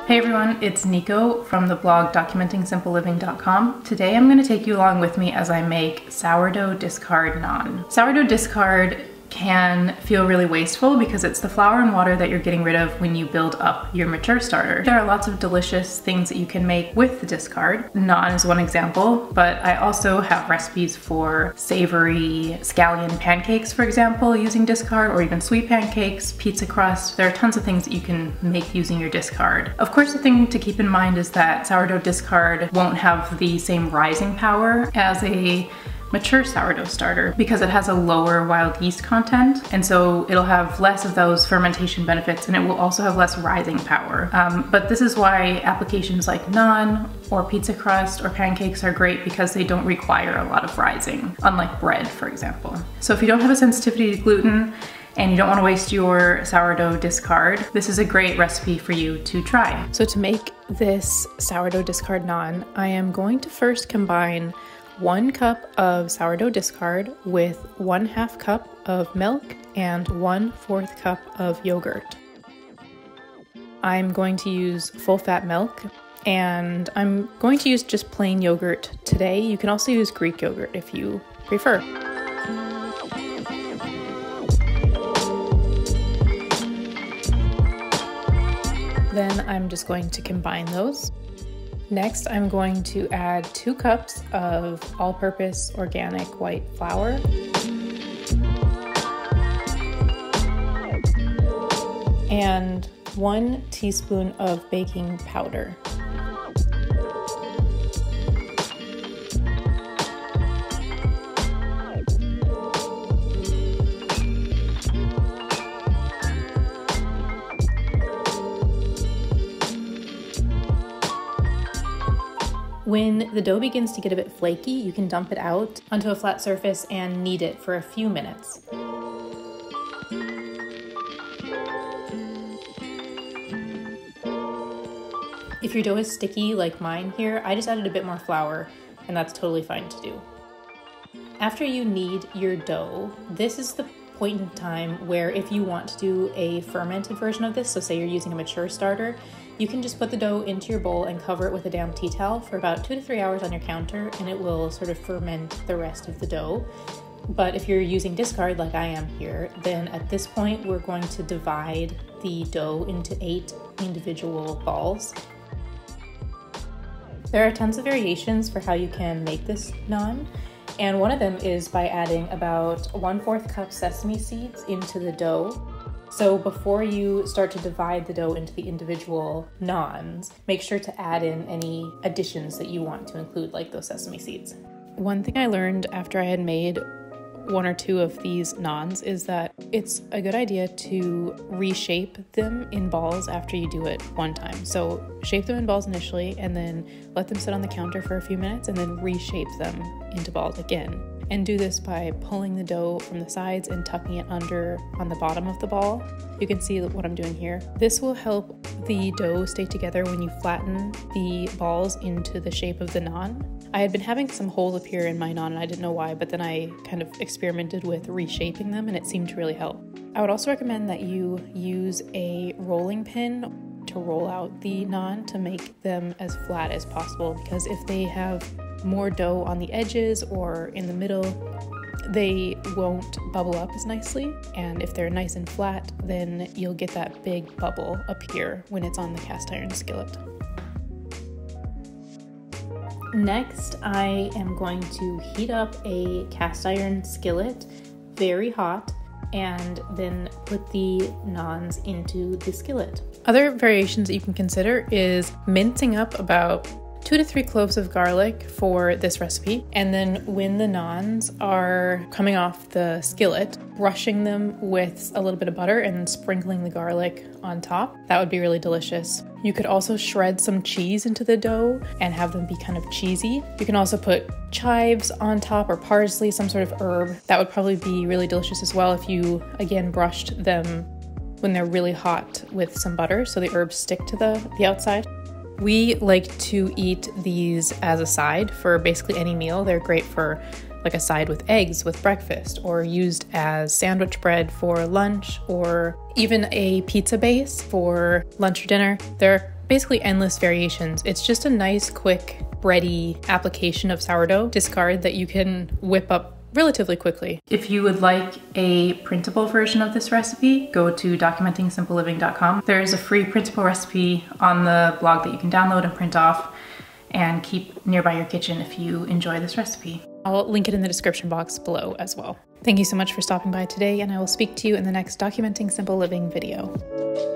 Hey everyone, it's Nico from the blog documentingsimpleliving.com. Today I'm going to take you along with me as I make sourdough discard naan. Sourdough discard can feel really wasteful because it's the flour and water that you're getting rid of when you build up your mature starter. There are lots of delicious things that you can make with the discard. Naan is one example, but I also have recipes for savory scallion pancakes, for example, using discard, or even sweet pancakes, pizza crust. There are tons of things that you can make using your discard. Of course, the thing to keep in mind is that sourdough discard won't have the same rising power as a mature sourdough starter because it has a lower wild yeast content, and so it'll have less of those fermentation benefits, and it will also have less rising power. But this is why applications like naan or pizza crust or pancakes are great, because they don't require a lot of rising, unlike bread, for example. So if you don't have a sensitivity to gluten and you don't want to waste your sourdough discard, this is a great recipe for you to try. So to make this sourdough discard naan, I am going to first combine 1 cup of sourdough discard with 1/2 cup of milk and 1/4 cup of yogurt. I'm going to use full fat milk, and I'm going to use just plain yogurt today. You can also use Greek yogurt if you prefer. Then I'm just going to combine those. Next, I'm going to add 2 cups of all-purpose organic white flour, and 1 teaspoon of baking powder. When the dough begins to get a bit flaky, you can dump it out onto a flat surface and knead it for a few minutes. If your dough is sticky like mine here, I just added a bit more flour, and that's totally fine to do. After you knead your dough, this is the point in time where if you want to do a fermented version of this, so say you're using a mature starter, you can just put the dough into your bowl and cover it with a damp tea towel for about 2 to 3 hours on your counter, and it will sort of ferment the rest of the dough. But if you're using discard like I am here, then at this point we're going to divide the dough into 8 individual balls. There are tons of variations for how you can make this naan, and one of them is by adding about 1/4 cup sesame seeds into the dough. So before you start to divide the dough into the individual naans, make sure to add in any additions that you want to include, like those sesame seeds. One thing I learned after I had made 1 or 2 of these naans is that it's a good idea to reshape them in balls after you do it one time. So shape them in balls initially, and then let them sit on the counter for a few minutes, and then reshape them into balls again. And do this by pulling the dough from the sides and tucking it under on the bottom of the ball. You can see what I'm doing here. This will help the dough stay together when you flatten the balls into the shape of the naan. I had been having some holes appear in my naan and I didn't know why, but then I kind of experimented with reshaping them and it seemed to really help. I would also recommend that you use a rolling pin to roll out the naan to make them as flat as possible, because if they have more dough on the edges or in the middle, they won't bubble up as nicely, and if they're nice and flat, then you'll get that big bubble appear when it's on the cast iron skillet. Next, I am going to heat up a cast iron skillet, very hot, and then put the naans into the skillet. Other variations that you can consider is mincing up about 2 to 3 cloves of garlic for this recipe, and then when the naans are coming off the skillet, brushing them with a little bit of butter and sprinkling the garlic on top. That would be really delicious. You could also shred some cheese into the dough and have them be kind of cheesy. You can also put chives on top, or parsley, some sort of herb. That would probably be really delicious as well if you, again, brushed them when they're really hot with some butter so the herbs stick to the outside. We like to eat these as a side for basically any meal. They're great for like a side with eggs with breakfast, or used as sandwich bread for lunch, or even a pizza base for lunch or dinner. They're basically endless variations. It's just a nice, quick, bready application of sourdough discard that you can whip up relatively quickly. If you would like a printable version of this recipe, go to documentingsimpleliving.com. There is a free printable recipe on the blog that you can download and print off and keep nearby your kitchen if you enjoy this recipe. I'll link it in the description box below as well. Thank you so much for stopping by today, and I will speak to you in the next Documenting Simple Living video.